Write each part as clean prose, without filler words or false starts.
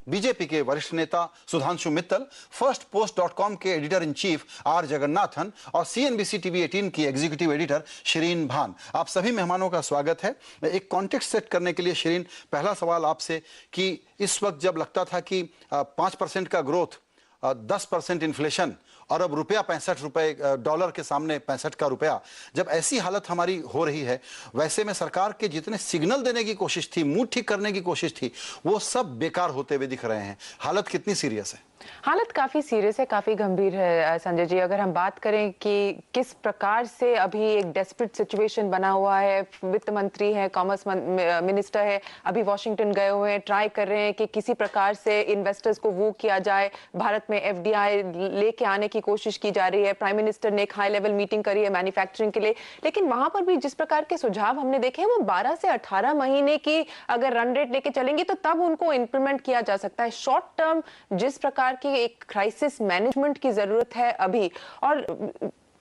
BJP के वरिष्ठ नेता सुधांशु मित्तल, फर्स्ट पोस्ट.com के editor in chief are Jagannathan और CNBC TV 18 की एग्जीक्यूटिव एडिटर शिरीन भान, आप सभी मेहमानों का स्वागत है। एक कॉन्टेक्स्ट सेट करने के लिए शिरीन, पहला सवाल आपसे कि इस वक्त जब लगता था कि 5% का ग्रोथ, 10% इन्फ्लेशन और अब रुपया 65 रुपए, डॉलर के सामने 65 का रुपया, जब ऐसी हालत हमारी हो रही है, वैसे में सरकार के जितने सिग्नल देने की कोशिश थी, मूड ठीक करने की कोशिश थी, वो सब बेकार होते हुए दिख रहे हैं। हालत कितनी सीरियस है? हालत काफी सीरियस है, काफी गंभीर है संजय जी। अगर हम बात करें कि किस प्रकार से अभी एक डेस्परेट सिचुएशन बना हुआ है, वित्त मंत्री है, कॉमर्स मिनिस्टर है, अभी वॉशिंगटन गए हुए हैं, ट्राई कर रहे हैं कि किसी प्रकार से इन्वेस्टर्स को वो किया जाए, भारत में FDI लेके आने की कोशिश की जा रही है। प्राइम मिनिस्टर ने एक हाई लेवल मीटिंग करी है मैन्युफैक्चरिंग के लिए, लेकिन वहां पर भी जिस प्रकार के सुझाव हमने देखे हैं वो 12 से 18 महीने की अगर रन रेट लेके चलेंगे तो तब उनको इंप्लीमेंट किया जा सकता है। शॉर्ट टर्म जिस प्रकार की एक क्राइसिस मैनेजमेंट की जरूरत है अभी, और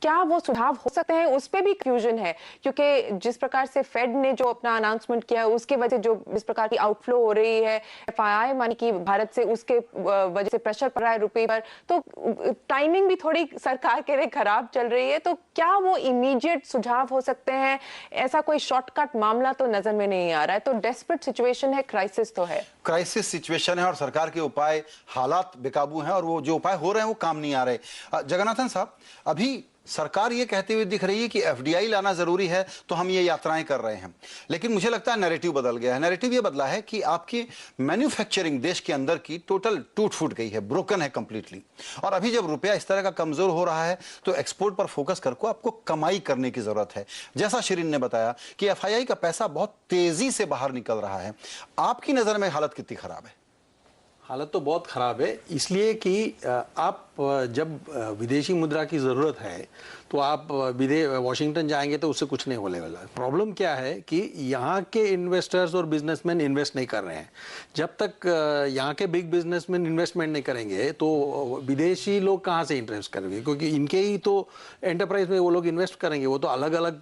क्या वो सुधार हो सकते हैं उस पे भी कंफ्यूजन है, क्योंकि जिस प्रकार से फेड ने जो अपना अनाउंसमेंट किया है उसके वजह जो इस प्रकार की आउटफ्लो हो रही है FII मनी की भारत से, उसके वजह से प्रेशर पड़ रहा है रुपये पर, तो टाइमिंग भी थोड़ी सरकार के लिए खराब चल रही है। तो क्या वो इमीडिएट सुझाव हो सकते हैं? ऐसा कोई शॉर्टकट मामला तो नजर में नहीं आ रहा है। तो डेस्परेट सिचुएशन है, क्राइसिस तो है, क्राइसिस सिचुएशन है और सरकार के उपाय, हालात बेकाबू हैं और वो जो उपाय हो रहे हैं वो काम नहीं आ रहे। जगन्नाथन साहब, अभी सरकार ये कहते हुए दिख रही है कि FDI लाना जरूरी है तो हम ये यात्राएं कर रहे हैं, लेकिन मुझे लगता है नैरेटिव बदल गया है। नैरेटिव ये बदला है कि आपकी मैन्युफैक्चरिंग देश के अंदर की टोटल टूट फूट गई है, ब्रोकन है कंप्लीटली। और अभी जब रुपया इस तरह का कमजोर हो रहा है तो एक्सपोर्ट पर फोकस करके आपको कमाई करने की जरूरत है। जैसा शिरीन ने बताया कि FII का पैसा बहुत तेजी से बाहर निकल रहा है। आपकी नजर में हालत कितनी खराब है? हालत तो बहुत ख़राब है, इसलिए कि आप जब विदेशी मुद्रा की ज़रूरत है तो आप वॉशिंगटन जाएंगे तो उससे कुछ नहीं होने वाला। प्रॉब्लम क्या है कि यहाँ के इन्वेस्टर्स और बिजनेसमैन इन्वेस्ट नहीं कर रहे हैं। जब तक यहाँ के बिग बिजनेसमैन इन्वेस्टमेंट नहीं करेंगे तो विदेशी लोग कहाँ से इन्वेस्ट करेंगे, क्योंकि इनके ही तो एंटरप्राइज में वो लोग इन्वेस्ट करेंगे, वो तो अलग अलग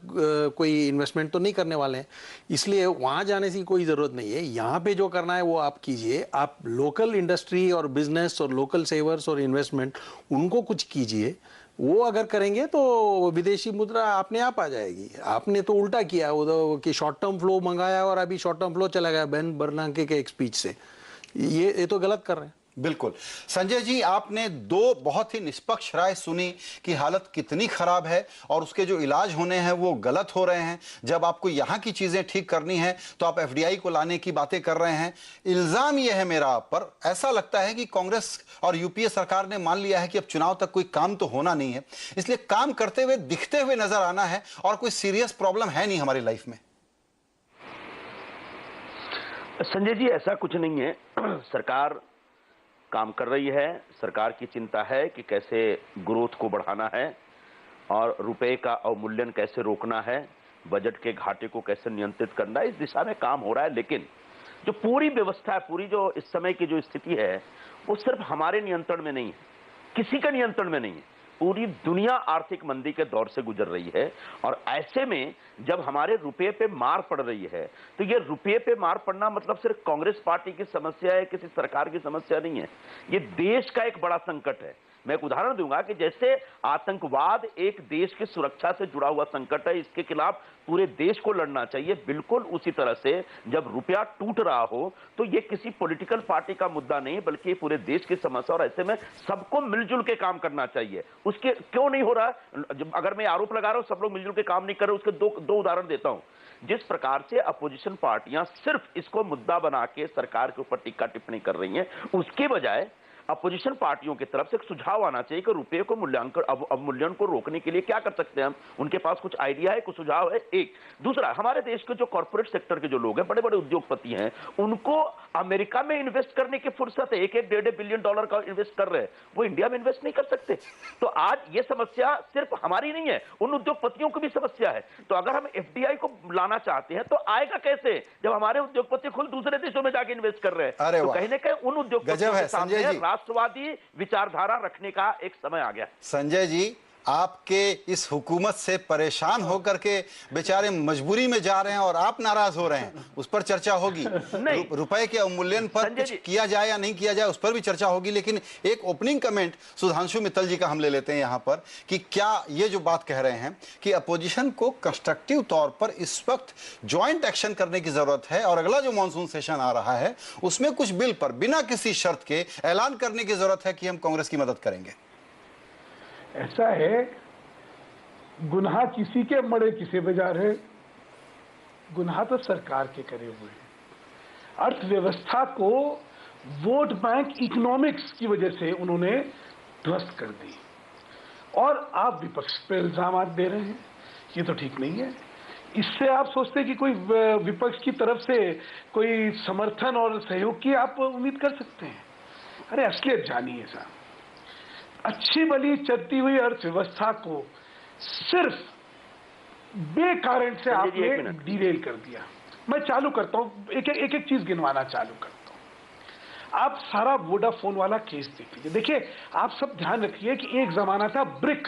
कोई इन्वेस्टमेंट तो नहीं करने वाले हैं। इसलिए वहाँ जाने की कोई ज़रूरत नहीं है। यहाँ पे जो करना है वो आप कीजिए। आप लोकल इंडस्ट्री और बिजनेस और लोकल सेवर्स और इन्वेस्टमेंट उनको कुछ कीजिए। वो अगर करेंगे तो विदेशी मुद्रा अपने आप आ जाएगी। आपने तो उल्टा किया वो कि शॉर्ट टर्म फ्लो मंगाया और अभी शॉर्ट टर्म फ्लो चला गया बेन बर्नांके के एक स्पीच से। ये तो गलत कर रहे हैं। बिल्कुल। संजय जी, आपने दो बहुत ही निष्पक्ष राय सुनी कि हालत कितनी खराब है और उसके जो इलाज होने हैं वो गलत हो रहे हैं। जब आपको यहाँ की चीजें ठीक करनी है तो आप FDI को लाने की बातें कर रहे हैं। इल्जाम यह है मेरा आप पर, ऐसा लगता है कि कांग्रेस और UPA सरकार ने मान लिया है कि अब चुनाव तक कोई काम तो होना नहीं है, इसलिए काम करते हुए दिखते हुए नजर आना है और कोई सीरियस प्रॉब्लम है नहीं हमारी लाइफ में। संजय जी, ऐसा कुछ नहीं है। सरकार काम कर रही है। सरकार की चिंता है कि कैसे ग्रोथ को बढ़ाना है और रुपए का अवमूल्यन कैसे रोकना है, बजट के घाटे को कैसे नियंत्रित करना है, इस दिशा में काम हो रहा है। लेकिन जो पूरी व्यवस्था है, पूरी जो इस समय की जो स्थिति है, वो सिर्फ हमारे नियंत्रण में नहीं है, किसी का नियंत्रण में नहीं है। पूरी दुनिया आर्थिक मंदी के दौर से गुजर रही है और ऐसे में जब हमारे रुपये पे मार पड़ रही है तो ये रुपये पे मार पड़ना मतलब सिर्फ कांग्रेस पार्टी की समस्या है, किसी सरकार की समस्या नहीं है। ये देश का एक बड़ा संकट है। मैं एक उदाहरण दूंगा कि जैसे आतंकवाद एक देश की सुरक्षा से जुड़ा हुआ संकट है, इसके खिलाफ पूरे देश को लड़ना चाहिए, बिल्कुल उसी तरह से जब रुपया टूट रहा हो तो ये किसी पॉलिटिकल पार्टी का मुद्दा नहीं बल्कि पूरे देश की समस्या, और ऐसे में सबको मिलजुल के काम करना चाहिए। उसके क्यों नहीं हो रहा? अगर मैं आरोप लगा रहा हूं सब लोग मिलजुल के काम नहीं कर रहे, उसके दो उदाहरण देता हूं। जिस प्रकार से अपोजिशन पार्टियां सिर्फ इसको मुद्दा बना के सरकार के ऊपर टीका टिप्पणी कर रही हैं, उसके बजाय अपोजिशन पार्टियों की तरफ से एक सुझाव आना चाहिए कि रुपये को मूल्यांकन अवमूल्यन को रोकने के लिए क्या कर सकते हैं हम। उनके पास कुछ आइडिया है, कुछ सुझाव है। एक दूसरा, हमारे देश के जो कॉर्पोरेट सेक्टर के जो लोग हैं, बड़े बड़े उद्योगपति हैं, उनको अमेरिका में इन्वेस्ट करने की फुर्सत है। एक $1.5 बिलियन का इन्वेस्ट कर रहे हैं, वो इंडिया में इन्वेस्ट नहीं कर सकते। तो आज ये समस्या सिर्फ हमारी नहीं है, उन उद्योगपतियों की भी समस्या है। तो अगर हम FDI को लाना चाहते हैं तो आएगा कैसे जब हमारे उद्योगपति खुद दूसरे देशों में जाके इन्वेस्ट कर रहे हैं। तो कहीं ना कहीं उन उद्योगपतियों के सामने राष्ट्रवादी विचारधारा रखने का एक समय आ गया। संजय जी, आपके इस हुकूमत से परेशान होकर के बेचारे मजबूरी में जा रहे हैं और आप नाराज हो रहे हैं, उस पर चर्चा होगी। रुपए के अवमूल्यन पर कुछ किया जाए या नहीं किया जाए उस पर भी चर्चा होगी। लेकिन एक ओपनिंग कमेंट सुधांशु मित्तल जी का हम ले लेते हैं यहाँ पर कि क्या ये जो बात कह रहे हैं कि अपोजिशन को कंस्ट्रक्टिव तौर पर इस वक्त ज्वाइंट एक्शन करने की जरूरत है और अगला जो मॉनसून सेशन आ रहा है उसमें कुछ बिल पर बिना किसी शर्त के ऐलान करने की जरूरत है कि हम कांग्रेस की मदद करेंगे। ऐसा है, गुनाह किसी के मरे किसे बजा रहे, गुनाह तो सरकार के करे हुए हैं। अर्थव्यवस्था को वोट बैंक इकोनॉमिक्स की वजह से उन्होंने ध्वस्त कर दी और आप विपक्ष पर इल्जाम दे रहे हैं, ये तो ठीक नहीं है। इससे आप सोचते हैं कि कोई विपक्ष की तरफ से कोई समर्थन और सहयोग की आप उम्मीद कर सकते हैं? अरे असलियत जानिए साहब, अच्छी भली चलती हुई अर्थव्यवस्था को सिर्फ बेकारण से आपने डीरेल कर दिया। मैं चालू करता हूं, एक एक चीज गिनवाना चालू करता हूं। आप सारा वोडाफोन वाला केस देख लीजिए। देखिए, आप सब ध्यान रखिए कि एक जमाना था ब्रिक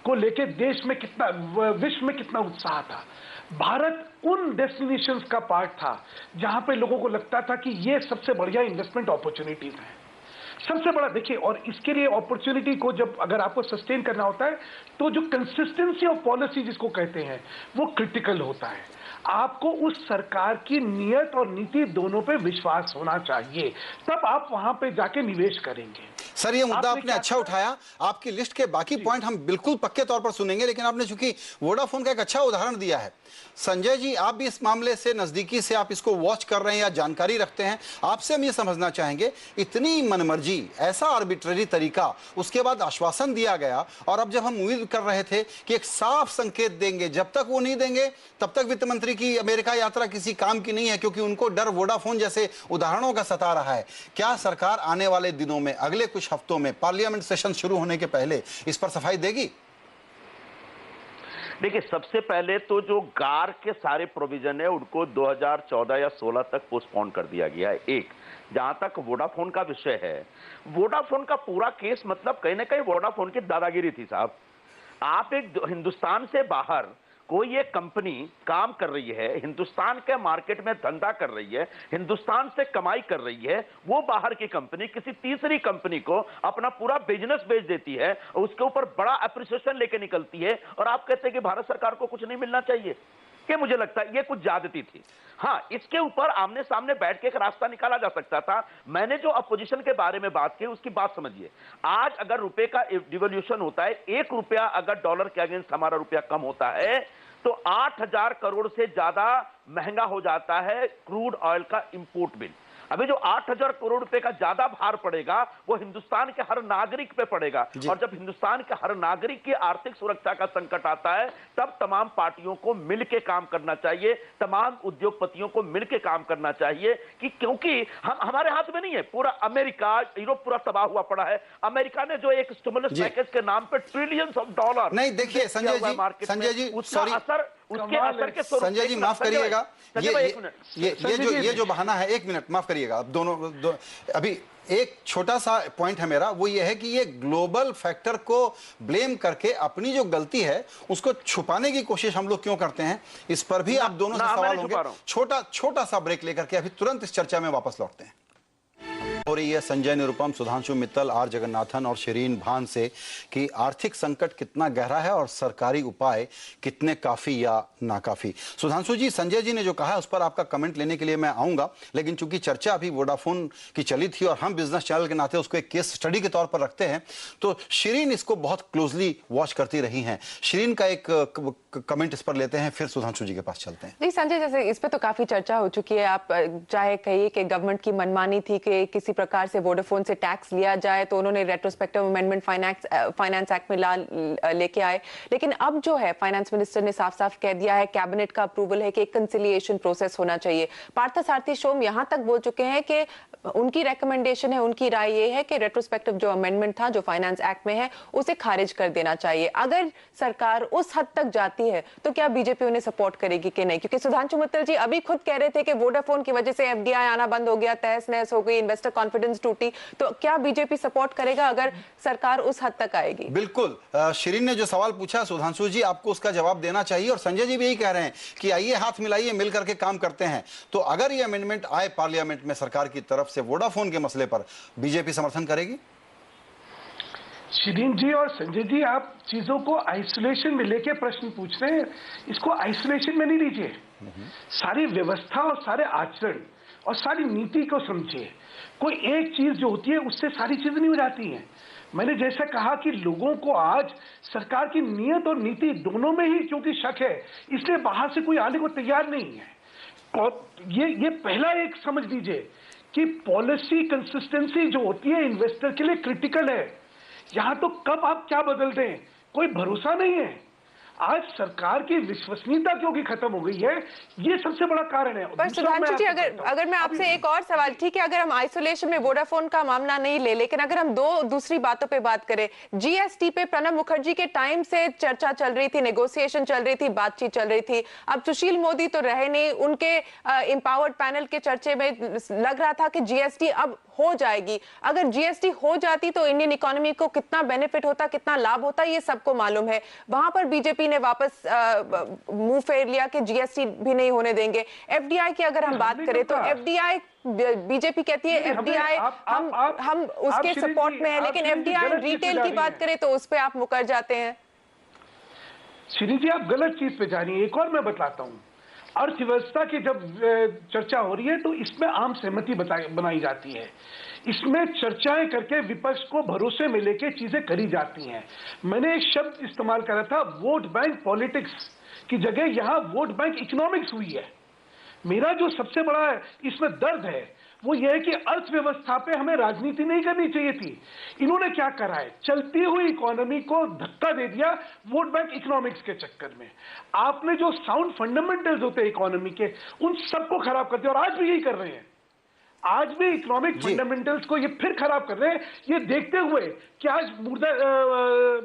को लेके देश में कितना, विश्व में कितना उत्साह था। भारत उन डेस्टिनेशंस का पार्ट था जहां पे लोगों को लगता था कि ये सबसे बढ़िया इन्वेस्टमेंट अपॉर्चुनिटीज हैं, सबसे बड़ा। देखिए, और इसके लिए अपॉर्चुनिटी को जब अगर आपको सस्टेन करना होता है तो जो कंसिस्टेंसी ऑफ पॉलिसी जिसको कहते हैं वो क्रिटिकल होता है। आपको उस सरकार की नीयत और नीति दोनों पे विश्वास होना चाहिए, तब आप वहां पे जाके निवेश करेंगे। सर, ये मुद्दा आपने अच्छा उठाया। आपकी लिस्ट के बाकी पॉइंट हम बिल्कुल पक्के तौर पर सुनेंगे, लेकिन आपने चूंकि वोडाफोन का एक अच्छा उदाहरण दिया है, संजय जी आप भी इस मामले से नजदीकी से आप इसको वॉच कर रहे हैं या जानकारी रखते हैं, आपसे हम ये समझना चाहेंगे, इतनी मनमर्जी, ऐसा आर्बिट्ररी तरीका, उसके बाद आश्वासन दिया गया और अब जब हम उम्मीद कर रहे थे कि एक साफ संकेत देंगे, जब तक वो नहीं देंगे तब तक वित्त मंत्री की अमेरिका यात्रा किसी काम की नहीं है, क्योंकि उनको डर वोडाफोन जैसे उदाहरणों का सता रहा है। क्या सरकार आने वाले दिनों में, अगले कुछ हफ्तों में, पार्लियामेंट सेशन शुरू होने के पहले इस पर सफाई देगी? देखिए, सबसे पहले तो जो गार के सारे प्रोविजन है उनको 2014 या 16 तक पोस्टपोन कर दिया गया है। एक, जहां तक वोडाफोन का विषय है, वोडाफोन का पूरा केस मतलब कहीं ना कहीं वोडाफोन की दादागिरी थी साहब। आप एक हिंदुस्तान से बाहर कोई एक कंपनी काम कर रही है, हिंदुस्तान के मार्केट में धंधा कर रही है, हिंदुस्तान से कमाई कर रही है, वो बाहर की कंपनी किसी तीसरी कंपनी को अपना पूरा बिजनेस बेच देती है और उसके ऊपर बड़ा अप्रिसिएशन लेके निकलती है, और आप कहते हैं कि भारत सरकार को कुछ नहीं मिलना चाहिए। कि मुझे लगता है ये कुछ ज्यादती थी। हाँ, इसके ऊपर आमने सामने बैठ के एक रास्ता निकाला जा सकता था। मैंने जो अपोजिशन के बारे में बात की उसकी बात समझिए। आज अगर रुपए का डिवैल्यूएशन होता है, 1 रुपया अगर डॉलर के अगेंस्ट हमारा रुपया कम होता है तो 8,000 करोड़ से ज्यादा महंगा हो जाता है क्रूड ऑयल का इंपोर्ट बिल। अभी जो 8,000 करोड़ रुपए का ज्यादा भार पड़ेगा वो हिंदुस्तान के हर नागरिक पे पड़ेगा, और जब हिंदुस्तान के हर नागरिक की आर्थिक सुरक्षा का संकट आता है तब तमाम पार्टियों को मिलकर काम करना चाहिए, तमाम उद्योगपतियों को मिलकर काम करना चाहिए, कि क्योंकि हमारे हाथ में नहीं है। पूरा अमेरिका, यूरोप पूरा तबाह हुआ पड़ा है। अमेरिका ने जो एक स्टिमुलस पैकेज के नाम पे ट्रिलियंस ऑफ डॉलर नहीं, देखिए संजय जी उसका असर, उसके असर के स्वरूप, संजय जी माफ करिएगा, ये जो बहाना है, 1 मिनट माफ करिएगा, अब दोनों अभी एक छोटा सा पॉइंट है मेरा, वो ये है कि ये ग्लोबल फैक्टर को ब्लेम करके अपनी जो गलती है उसको छुपाने की कोशिश हम लोग क्यों करते हैं, इस पर भी आप दोनों से सवाल होंगे। छोटा सा ब्रेक लेकर के अभी तुरंत इस चर्चा में वापस लौटते हैं। हो रही है संजय निरुपम, सुधांशु मित्तल, आर जगन्नाथन और शिरीन भान से कि आर्थिक संकट कितना गहरा है और सरकारी उपाय कितने काफी या नाकाफी। सुधांशु जी, संजय जी ने जो कहा है उस पर आपका कमेंट लेने के लिए मैं आऊंगा, लेकिन चूंकि चर्चा अभी वोडाफोन की चली थी और हम बिजनेस चैनल के नाते उसको एक केस स्टडी के तौर पर रखते हैं, तो शिरीन इसको बहुत क्लोजली वॉच करती रही हैं। शिरीन का एक कमेंट इस पर लेते हैं, फिर सुधांशु जी के पास चलते हैं। नहीं संजय, जैसे इस पर तो काफी चर्चा हो चुकी है। आप चाहे कहिए कि गवर्नमेंट की मनमानी थी कि किसी प्रकार से वोडाफोन से टैक्स लिया जाए, तो उन्होंने रेट्रोस्पेक्टिव अमेंडमेंट फाइनेंस एक्ट में लेके आए, लेकिन अब जो है फाइनेंस मिनिस्टर ने साफ साफ कह दिया है, कैबिनेट का अप्रूवल है कि एक कंसिलिएशन प्रोसेस होना चाहिए। पार्थ सारथी शोम यहां तक बोल चुके हैं कि उनकी रेकमेंडेशन है, उनकी राय ये है कि रेट्रोस्पेक्टिव जो अमेंडमेंट था जो फाइनेंस एक्ट में है उसे खारिज कर देना चाहिए। अगर सरकार उस हद तक जाती है तो क्या बीजेपी उन्हें सपोर्ट करेगी कि नहीं? क्योंकि सुधांशु मित्तल जी अभी खुद कह रहे थे कि वोडाफोन की वजह से एफडीआई आना बंद हो गया, तहस नहस हो गई, इन्वेस्टर कॉन्फिडेंस टूटी, तो क्या बीजेपी सपोर्ट करेगा अगर सरकार उस हद तक आएगी? बिल्कुल। शिरीन ने जो सवाल पूछा सुधांशु जी, आपको उसका जवाब देना चाहिए और संजय जी भी यही कह रहे हैं कि आइए हाथ मिलाइए, मिल करके काम करते हैं। तो अगर ये अमेंडमेंट आए पार्लियामेंट में सरकार की तरफ से वोडाफोन के मसले पर, बीजेपी समर्थन करेगी? शिरीन जी और संजय जी, आप चीजों को आइसोलेशन में लेके प्रश्न पूछ रहे हैं। इसको आइसोलेशन में नहीं लीजिए, सारी व्यवस्था और सारे आचरण और सारी नीति को समझिए। कोई एक चीज जो होती है उससे सारी चीजें नहीं हो जाती हैं। मैंने जैसा कहा कि लोगों को आज सरकार की नीयत और नीति दोनों में ही क्योंकि शक है, इसलिए बाहर से कोई आने को तैयार नहीं है। और ये पहला एक समझ लीजिए कि पॉलिसी कंसिस्टेंसी जो होती है इन्वेस्टर के लिए क्रिटिकल है। यहां तो कब आप क्या बदल दें कोई भरोसा नहीं है। आज सरकार की विश्वसनीयता क्योंकि खत्म हो गई है, ये सबसे बड़ा कारण है। पर सुधांशु जी, अगर मैं आपसे एक और सवाल, ठीक है, अगर हम आइसोलेशन में वोडाफोन का मामला नहीं ले, लेकिन अगर हम दो दूसरी बातों पे बात करें, जीएसटी पे प्रणब मुखर्जी के टाइम से चर्चा चल रही थी, नेगोशिएशन चल रही थी, बातचीत चल रही थी। अब सुशील मोदी तो रहे नहीं, उनके एम्पावर्ड पैनल के चर्चे में लग रहा था कि जीएसटी अब हो जाएगी। अगर जीएसटी हो जाती तो इंडियन इकोनॉमी को कितना बेनिफिट होता, कितना लाभ होता, ये सबको मालूम है। वहां पर बीजेपी ने वापस मुंह फेर लिया कि जीएसटी भी नहीं होने देंगे। एफडीआई की अगर हम बात करें तो एफडीआई, बीजेपी कहती है एफडीआई हम उसके सपोर्ट में है, लेकिन एफडीआई रिटेल की बात करें तो उस पर आप मुकर जाते हैं। श्री जी, आप गलत चीज पे जा रही हैं। एक और मैं बताता हूं, अर्थव्यवस्था की जब चर्चा हो रही है तो इसमें आम सहमति बनाई जाती है। इसमें चर्चाएं करके विपक्ष को भरोसे में लेके चीजें करी जाती हैं। मैंने एक शब्द इस्तेमाल करा था, वोट बैंक पॉलिटिक्स की जगह यहां वोट बैंक इकोनॉमिक्स हुई है। मेरा जो सबसे बड़ा इसमें दर्द है वो ये है कि अर्थव्यवस्था पे हमें राजनीति नहीं करनी चाहिए थी। इन्होंने क्या करा है, चलती हुई इकोनॉमी को धक्का दे दिया वोट बैंक इकोनॉमिक्स के चक्कर में। आपने जो साउंड फंडामेंटल्स होते हैं इकोनॉमी के, उन सबको खराब कर दिया और आज भी यही कर रहे हैं। आज भी इकोनॉमिक फंडामेंटल्स को ये फिर खराब कर रहे हैं, ये देखते हुए कि आज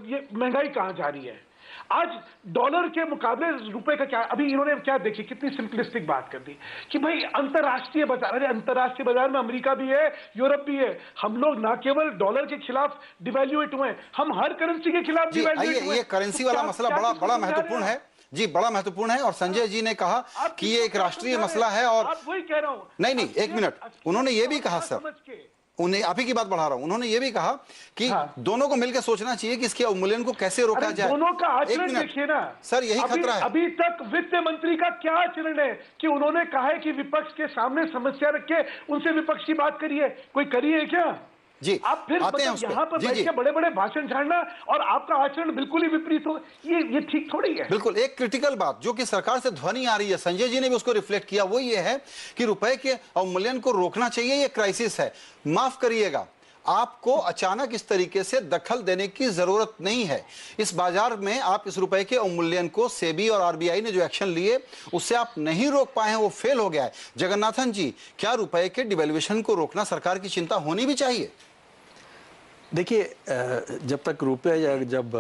ये महंगाई कहां जा रही है। आज डॉलर के मुकाबले रुपए का क्या, अभी इन्होंने क्या देखी, कितनी सिंपलिस्टिक बात कर दी कि भाई अंतरराष्ट्रीय बाजार, अरे अंतरराष्ट्रीय बाजार में अमेरिका भी है, यूरोप भी है। हम लोग ना केवल डॉलर के खिलाफ डिवैल्यूएट हुए, हम हर करेंसी के खिलाफ डिवैल्यूएट हुए। ये करेंसी वाला मसला बड़ा महत्वपूर्ण है जी, बड़ा महत्वपूर्ण है। और संजय जी ने कहा कि ये एक राष्ट्रीय मसला है और वही कह रहा हूं। नहीं, एक मिनट, उन्होंने ये भी कहा सर, उन्हें आप ही की बात बढ़ा रहा हूं, उन्होंने ये भी कहा कि दोनों को मिलकर सोचना चाहिए कि इसके अवमूल्यन को कैसे रोका जाए। दोनों का आचरण देखिए ना सर, यही खतरा है। अभी तक वित्त मंत्री का क्या आचरण है कि उन्होंने कहा है कि विपक्ष के सामने समस्या रख के उनसे विपक्ष की बात करिए, कोई करी है क्या जी? आप फिर यहाँ पर बैठ के बड़े बड़े भाषण झाड़ना और आपका आचरण बिल्कुल ही विपरीत हो, ये ठीक थोड़ी है। बिल्कुल। एक क्रिटिकल बात जो कि सरकार से ध्वनि आ रही है, संजय जी ने भी उसको रिफ्लेक्ट किया, वो ये है कि रुपए के अवमूल्यन को रोकना चाहिए। ये क्राइसिस है, माफ करिएगा, आपको अचानक इस तरीके से दखल देने की जरूरत नहीं है। इस बाजार में आप इस रुपए के अवमूल्यन को, सेबी और आरबीआई ने जो एक्शन लिए उससे आप नहीं रोक पाए हैं, वो फेल हो गया है। जगन्नाथन जी, क्या रुपए के डिवैल्यूएशन को रोकना सरकार की चिंता होनी भी चाहिए? देखिए, जब तक रुपये जब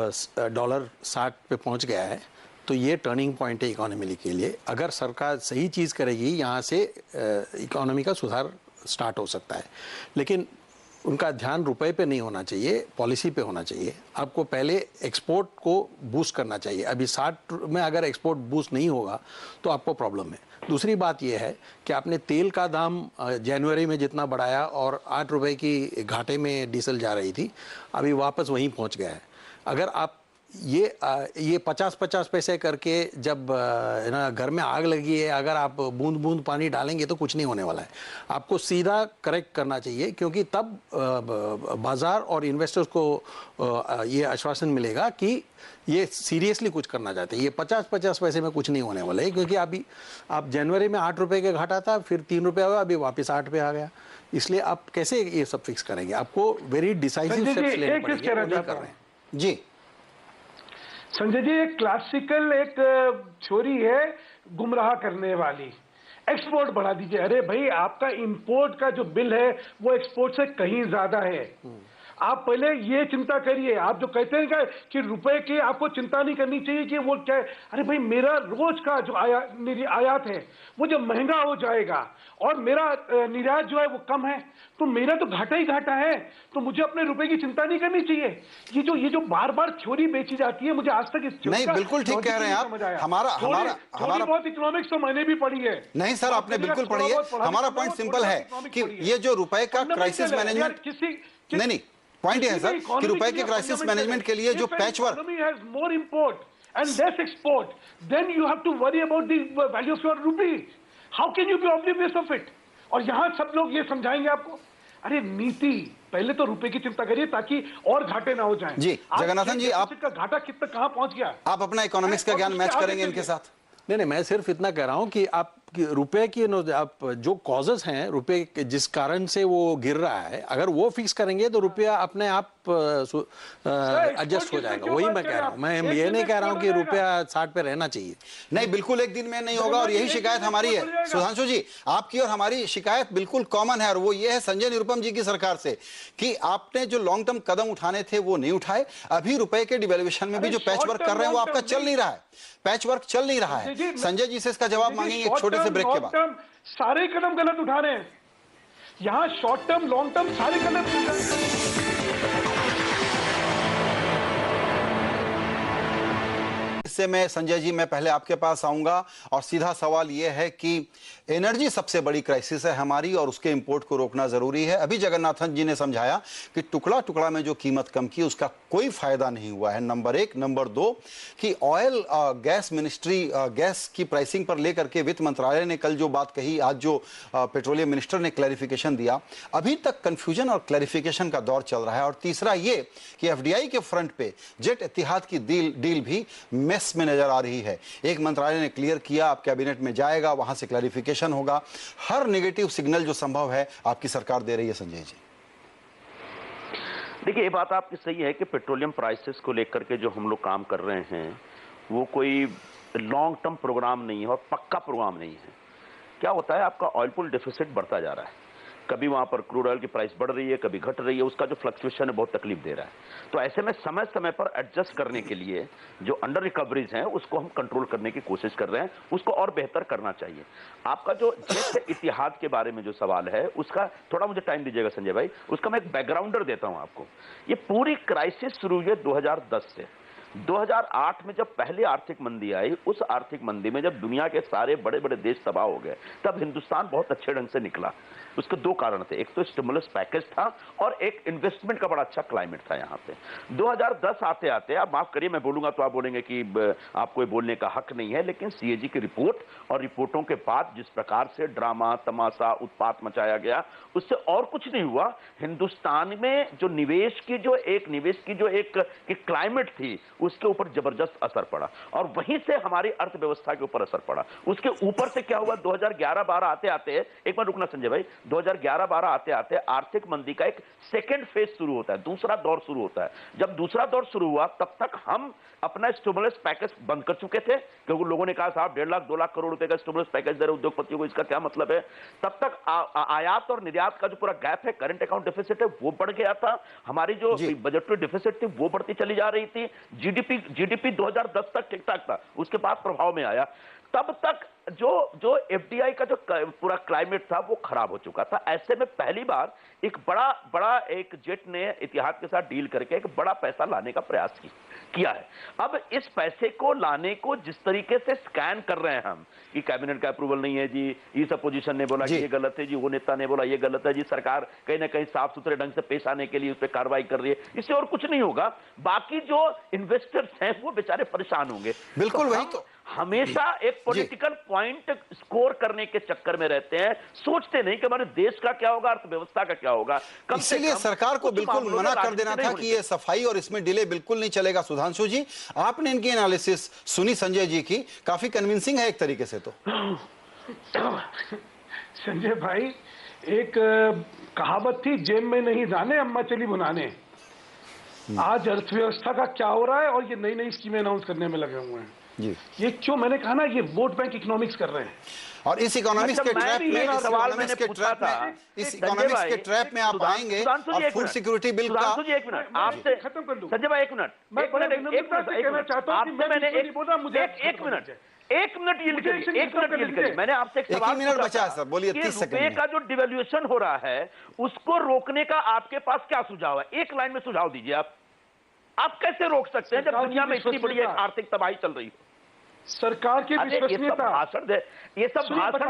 डॉलर 60 पे पहुंच गया है तो ये टर्निंग पॉइंट है इकोनॉमी के लिए। अगर सरकार सही चीज़ करेगी, यहाँ से इकोनॉमी का सुधार स्टार्ट हो सकता है। लेकिन उनका ध्यान रुपए पे नहीं होना चाहिए, पॉलिसी पे होना चाहिए। आपको पहले एक्सपोर्ट को बूस्ट करना चाहिए। अभी 60 में अगर एक्सपोर्ट बूस्ट नहीं होगा तो आपको प्रॉब्लम है। दूसरी बात यह है कि आपने तेल का दाम जनवरी में जितना बढ़ाया और 8 रुपए की घाटे में डीजल जा रही थी, अभी वापस वहीं पहुंच गया है। अगर आप ये 50-50 पैसे करके जब ना घर में आग लगी है, अगर आप बूंद बूंद पानी डालेंगे तो कुछ नहीं होने वाला है। आपको सीधा करेक्ट करना चाहिए, क्योंकि तब बाजार और इन्वेस्टर्स को ये आश्वासन मिलेगा कि ये सीरियसली कुछ करना चाहते हैं। ये 50-50 पैसे में कुछ नहीं होने वाला है, क्योंकि अभी आप जनवरी में 8 रुपए का घाटा था, फिर 3 रुपए हुआ, अभी वापस 8 पे आ गया। इसलिए आप कैसे ये सब फिक्स करेंगे? आपको वेरी डिसाइसिव स्टेप्स लेने पड़ेंगे, वो नहीं कर रहे हैं जी। संजय जी, एक क्लासिकल एक थ्योरी है गुमराह करने वाली। एक्सपोर्ट बढ़ा दीजिए। अरे भाई, आपका इंपोर्ट का जो बिल है वो एक्सपोर्ट से कहीं ज्यादा है। आप पहले ये चिंता करिए। आप जो कहते हैं कि रुपए की आपको चिंता नहीं करनी चाहिए कि वो क्या है, अरे भाई मेरा रोज का जो आयात है वो जब महंगा हो जाएगा और मेरा निर्यात जो है वो कम है, तो मेरा तो घाटा ही घाटा है। तो मुझे अपने रुपए की चिंता नहीं करनी चाहिए। ये जो बार बार थ्योरी बेची जाती है, मुझे आज तक इस नहीं, बिल्कुल ठीक कह रहे हैं आप। हमारा बहुत इकोनॉमिक्स तो मैंने भी पढ़ी है। नहीं सर, आपने बिल्कुल पढ़ी है। हमारा पॉइंट सिंपल है कि ये जो रुपए का क्राइसिस मैनेजमेंट, नहीं पॉइंट ये है सर कि रुपए के क्राइसिस मैनेजमेंट के लिए जो patchwork more import and less export, then you have to worry about the value of your rupee. How can you be oblivious of it? और यहां सब लोग ये समझाएंगे आपको, अरे नीति पहले तो रुपए की चिंता करिए ताकि और घाटे ना हो जाएं। जी जगन्नाथन जी, आप का घाटा कितना कहां पहुंच गया? आप अपना इकोनॉमिक्स का ज्ञान मैच करेंगे इनके साथ? नहीं, मैं सिर्फ इतना कह रहा हूं कि आप रुपए की आप जो कॉजेस हैं, रुपए जिस कारण से वो गिर रहा है, अगर वो फिक्स करेंगे तो रुपया अपने आप एडजस्ट हो जाएगा। वही मैं कह रहा हूं। मैं ये नहीं कह रहा हूं कि रुपया 60 पे रहना चाहिए। नहीं, बिल्कुल एक दिन में नहीं होगा। और यही शिकायत हमारी है सुधांशु जी, आपकी और हमारी शिकायत बिल्कुल कॉमन है। और वो ये है संजय निरुपम जी की सरकार से कि आपने जो लॉन्ग टर्म कदम उठाने थे वो नहीं उठाए। अभी रुपए के डिवेल्युएशन में भी जो पैच वर्क कर रहे हैं वो आपका चल नहीं रहा है। पैच वर्क चल नहीं रहा है। संजय जी से इसका जवाब मांगेंगे एक छोटे से ब्रेक के बाद। सारे कदम गलत उठा रहे हैं यहां, शॉर्ट टर्म लॉन्ग टर्म सारे गलत उठा रहे हैं। इससे मैं संजय जी, मैं पहले आपके पास आऊंगा और सीधा सवाल यह है कि एनर्जी सबसे बड़ी क्राइसिस है हमारी और उसके इंपोर्ट को रोकना जरूरी है। अभी जगन्नाथन जी ने समझाया कि टुकड़ा टुकड़ा में जो कीमत कम की उसका कोई फायदा नहीं हुआ है, नंबर एक। नंबर दो कि ऑयल गैस मिनिस्ट्री गैस की प्राइसिंग पर लेकर के वित्त मंत्रालय ने कल जो बात कही, आज जो पेट्रोलियम मिनिस्टर ने क्लैरिफिकेशन दिया, अभी तक कंफ्यूजन और क्लैरिफिकेशन का दौर चल रहा है। और तीसरा ये कि एफडीआई के फ्रंट पे जेट इतिहाद की डील भी मेस में नजर आ रही है। एक मंत्रालय ने क्लियर किया, अब कैबिनेट में जाएगा, वहां से क्लैरिफिकेशन होगा। हर नेगेटिव सिग्नल जो संभव है आपकी सरकार दे रही है। संजय जी देखिए, ये बात आपकी सही है कि पेट्रोलियम प्राइसेस को लेकर के जो हम लोग काम कर रहे हैं वो कोई लॉन्ग टर्म प्रोग्राम नहीं है और पक्का प्रोग्राम नहीं है। क्या होता है, आपका ऑयल पुल डेफिसिट बढ़ता जा रहा है। कभी वहां पर क्रूड ऑयल की प्राइस बढ़ रही है, कभी घट रही है, उसका जो फ्लक्चुएशन है बहुत तकलीफ दे रहा है। तो ऐसे में समय समय पर एडजस्ट करने के लिए जो अंडर रिकवरीज हैं उसको हम कंट्रोल करने की कोशिश कर रहे हैं, उसको और बेहतर करना चाहिए। आपका जो जेट इतिहाद के बारे में जो सवाल है उसका थोड़ा मुझे टाइम दीजिएगा संजय भाई, उसका मैं एक बैकग्राउंडर देता हूं आपको। ये पूरी क्राइसिस शुरू हुई 2010 से। 2008 में जब पहली आर्थिक मंदी आई, उस आर्थिक मंदी में जब दुनिया के सारे बड़े बड़े देश तबाह हो गए, तब हिंदुस्तान बहुत अच्छे ढंग से निकला। उसके दो कारण थे, एक तो स्टिमुलस पैकेज था और एक इन्वेस्टमेंट का बड़ा अच्छा क्लाइमेट था यहाँ पे। 2010 आते आते, आप माफ करिए मैं बोलूंगा तो आप बोलेंगे कि आपको बोलने का हक नहीं है, लेकिन सीएजी की रिपोर्ट और रिपोर्टों के बाद जिस प्रकार से ड्रामा तमाशा उत्पात मचाया गया, उससे और कुछ नहीं हुआ। हिंदुस्तान में जो निवेश की जो एक क्लाइमेट थी उसके ऊपर जबरदस्त असर पड़ा और वहीं से हमारी अर्थव्यवस्था के ऊपर असर पड़ा। उसके ऊपर से क्या हुआ, 2011-12 आते आते, एक बार रुकना संजय भाई, 2011-12 आते आते आर्थिक मंदी का एक सेकेंड फेज शुरू होता है, दूसरा दौर शुरू होता है। जब दूसरा दौर शुरू हुआ तब तक हम अपना स्टिमुलस पैकेज बंद कर चुके थे, क्योंकि लोगों ने कहा साहब 1.5 लाख 2 लाख करोड़ रुपए का स्टिमुलस पैकेज दे रहे उद्योगपतियों को, इसका क्या मतलब है। तब तक आयात और निर्यात का जो पूरा गैप है, करंट अकाउंट डेफिसिट है, वो बढ़ गया था। हमारी जो बजटरी डेफिसिट थी वो बढ़ती चली जा रही थी। जीडीपी 2010 तक ठीक ठाक था, उसके बाद प्रभाव में आया। तब तक जो एफडीआई का जो पूरा क्लाइमेट था वो खराब हो चुका था। ऐसे में पहली बार एक बड़ा एक जेट ने इतिहाद के साथ डील करके एक बड़ा पैसा लाने का प्रयास किया है। अब इस पैसे को लाने को जिस तरीके से स्कैन कर रहे हैं हम कि कैबिनेट का अप्रूवल नहीं है जी, इस अपोजिशन ने बोला कि ये गलत है जी, वो नेता ने बोला ये गलत है जी, सरकार कहीं ना कहीं साफ सुथरे ढंग से पेश आने के लिए उस पर कार्रवाई कर रही है, इससे और कुछ नहीं होगा। बाकी जो इन्वेस्टर्स हैं वो बेचारे परेशान होंगे। बिल्कुल वही तो हमेशा एक पॉलिटिकल पॉइंट स्कोर करने के चक्कर में रहते हैं, सोचते नहीं कि हमारे देश का क्या होगा, अर्थव्यवस्था का क्या होगा। इसीलिए सरकार को बिल्कुल मना कर देना था कि ये सफाई और इसमें डिले बिल्कुल नहीं चलेगा। सुधांशु जी, आपने इनकी एनालिसिस सुनी संजय जी की, काफी कन्विंसिंग है एक तरीके से। तो संजय भाई, एक कहावत थी, जेब में नहीं जाने अम्मा चली बुनाने। आज अर्थव्यवस्था का क्या हो रहा है और ये नई नई स्कीमें अनाउंस करने में लगे हुए हैं। जी। ये क्यों, मैंने कहा ना, ये वोट बैंक इकोनॉमिक्स कर रहे हैं। और इस इकोनॉमिक्स के ट्रैप में, इस सवाल मैंने पूछा था, इस इकोनॉमिक्स के ट्रैप में आप आएंगे और फूड सिक्योरिटी बिल का। सुधांशु जी एक मिनट, आपसे खत्म कर लूं। संजय भाई एक मिनट, एक मिनट यील्ड करिए। मैंने आपसे एक सवाल मिनट बचा है सर, बोलिए 30 सेकंड रुपए का जो डिवैल्यूएशन हो रहा है उसको रोकने का आपके पास क्या सुझाव है? एक लाइन में सुझाव दीजिए। आप कैसे रोक सकते हैं जब दुनिया में इतनी बड़ी आर्थिक तबाही चल रही हो? सरकार की विश्वसनीयता, ये सब भाषण,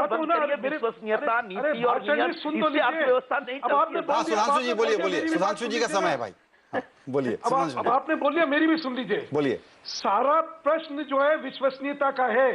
विश्वसनीयता, नीति और नियम, इससे अर्थव्यवस्था नहीं चलती। सुधांशु जी बोलिए, सुधांशु जी का समय है भाई, बोलिए। अब आपने बोल लिया, मेरी भी सुन लीजिए। बोलिए। सारा प्रश्न जो है विश्वसनीयता का है।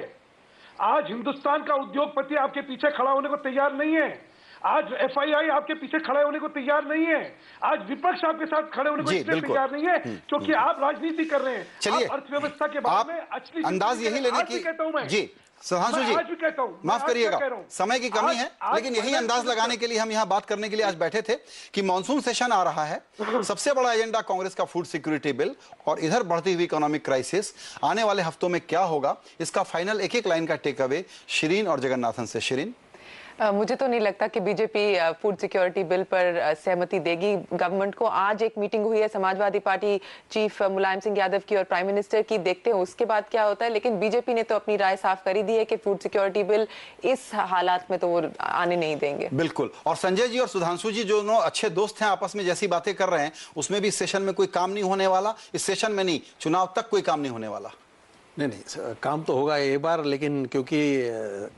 आज हिंदुस्तान का उद्योगपति आपके पीछे खड़ा होने को तैयार नहीं है। आज एफआईआई आपके पीछे खड़े होने को तैयार नहीं है। आज विपक्ष आपके साथ खड़े होने को इसलिए तैयार नहीं है क्योंकि आप राजनीति कर रहे हैं। चलिए, अर्थव्यवस्था के बारे में असली अंदाज यही लेने की कहता हूं मैं जी। सुधांशु जी, आज भी कहता हूं, माफ करिएगा, समय की कमी है, लेकिन यही अंदाज लगाने के लिए हम यहाँ बात करने के लिए आज बैठे थे कि मॉनसून सेशन आ रहा है। सबसे बड़ा एजेंडा कांग्रेस का फूड सिक्योरिटी बिल और इधर बढ़ती हुई इकोनॉमिक क्राइसिस। आने वाले हफ्तों में क्या होगा, इसका फाइनल एक एक लाइन का टेक अवे शिरीन और जगन्नाथन से। शिरीन, मुझे तो नहीं लगता कि बीजेपी फूड सिक्योरिटी बिल पर सहमति देगी गवर्नमेंट को। आज एक मीटिंग हुई है समाजवादी पार्टी चीफ मुलायम सिंह यादव की और प्राइम मिनिस्टर की, देखते हैं उसके बाद क्या होता है। लेकिन बीजेपी ने तो अपनी राय साफ कर ही दी है कि फूड सिक्योरिटी बिल इस हालात में तो वो आने नहीं देंगे। बिल्कुल। और संजय जी और सुधांशु जी जो अच्छे दोस्त हैं, आपस में जैसी बातें कर रहे हैं, उसमें भी इस सेशन में कोई काम नहीं होने वाला। इस सेशन में नहीं, चुनाव तक कोई काम नहीं होने वाला। नहीं, काम तो होगा एक बार, लेकिन क्योंकि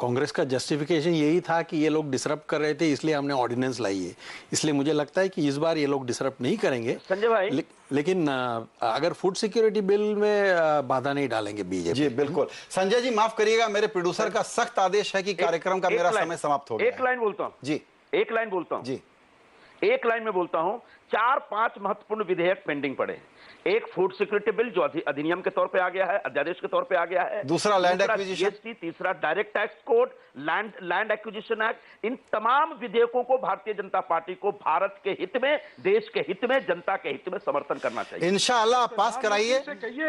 कांग्रेस का जस्टिफिकेशन यही था कि ये लोग डिसरप्ट कर रहे थे इसलिए हमने ऑर्डिनेंस लाई है, इसलिए मुझे लगता है कि इस बार ये लोग डिसरप्ट नहीं करेंगे संजय भाई। लेकिन अगर फूड सिक्योरिटी बिल में बाधा नहीं डालेंगे बीजेपी। जी बिल्कुल। संजय जी माफ करिएगा, मेरे प्रोड्यूसर का सख्त आदेश है कि कार्यक्रम का मेरा समय समाप्त हो गया। एक लाइन बोलता हूँ जी, एक लाइन बोलता हूँ जी, एक लाइन में बोलता हूँ। 4-5 महत्वपूर्ण विधेयक पेंडिंग पड़े। एक फूड सिक्योरिटी बिल जो अधिनियम के तौर पे आ गया है, अध्यादेश के तौर पे आ गया है। दूसरा लैंड एक्विजिशन, तीसरा direct tax code, land acquisition act. इन तमाम विधेयकों को भारतीय जनता पार्टी को भारत के हित में, देश के हित में, जनता के हित में समर्थन करना चाहिए। इंशाअल्लाह आप पास कराइए,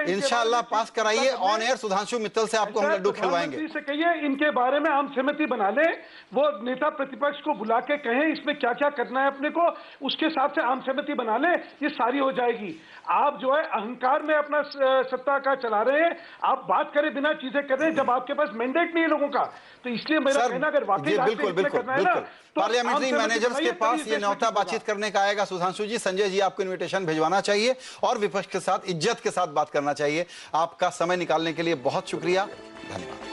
इंशाअल्लाह पास कराइए। ऑन एयर सुधांशु मित्तल से आपको हम लड्डू खिलवाएंगे। से कहिए इनके बारे में आम सहमति बना ले, वो नेता प्रतिपक्ष को बुला के कहें इसमें क्या क्या करना है अपने को, उसके हिसाब से आम सहमति बना ले, ये सारी हो जाएगी। आप जो है अहंकार में अपना सत्ता का चला रहे हैं। आप बात करें बिना चीजें कर रहे हैं जब आपके पास मैंडेट नहीं है लोगों का। तो इसलिए मेरा कहना, अगर वाकई करना है ना, तो पार्लियामेंट्री मैनेजर्स के पास ये न्योता बातचीत करने का आएगा। सुधांशु जी, संजय जी आपको इन्विटेशन भिजवाना चाहिए और विपक्ष के साथ इज्जत के साथ बात करना चाहिए। आपका समय निकालने के लिए बहुत शुक्रिया, धन्यवाद।